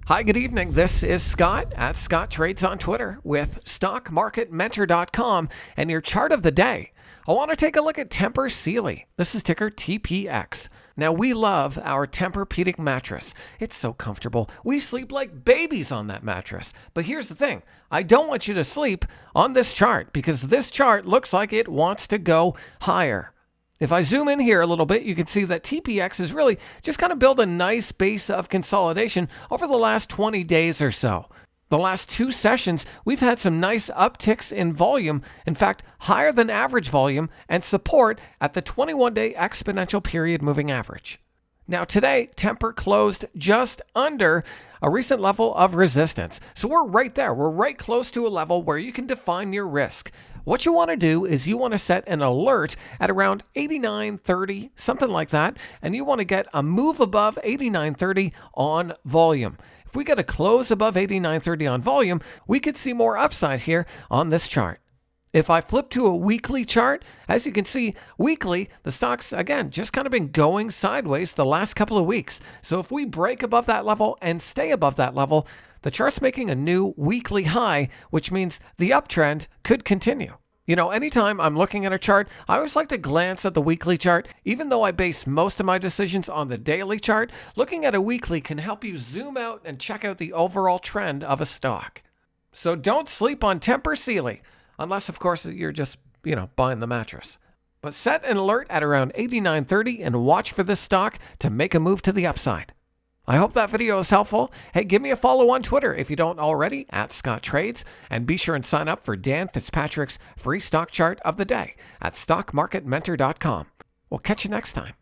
Hi, good evening. This is Scott at Scott Trades on Twitter with StockMarketMentor.com and your chart of the day. I want to take a look at Tempur Sealy. This is ticker TPX. Now, we love our Tempur-Pedic mattress. It's so comfortable. We sleep like babies on that mattress. But here's the thing. I don't want you to sleep on this chart because this chart looks like it wants to go higher. If I zoom in here a little bit, you can see that TPX has really just kind of built a nice base of consolidation over the last 20 days or so. The last two sessions, we've had some nice upticks in volume, in fact, higher than average volume and support at the 21-day exponential period moving average. Now today, Tempur closed just under a recent level of resistance. So we're right there. We're right close to a level where you can define your risk. What you want to do is you want to set an alert at around 89.30, something like that, and you want to get a move above 89.30 on volume. If we get a close above 89.30 on volume, we could see more upside here on this chart. If I flip to a weekly chart, as you can see, weekly, the stock's, again, just kind of been going sideways the last couple of weeks. So if we break above that level and stay above that level, the chart's making a new weekly high, which means the uptrend could continue. You know, anytime I'm looking at a chart, I always like to glance at the weekly chart. Even though I base most of my decisions on the daily chart, looking at a weekly can help you zoom out and check out the overall trend of a stock. So don't sleep on Tempur Sealy. Unless, of course, you're just, buying the mattress. But set an alert at around 89.30 and watch for this stock to make a move to the upside. I hope that video is helpful. Hey, give me a follow on Twitter if you don't already, at Scott Trades. And be sure and sign up for Dan Fitzpatrick's free stock chart of the day at StockMarketMentor.com. We'll catch you next time.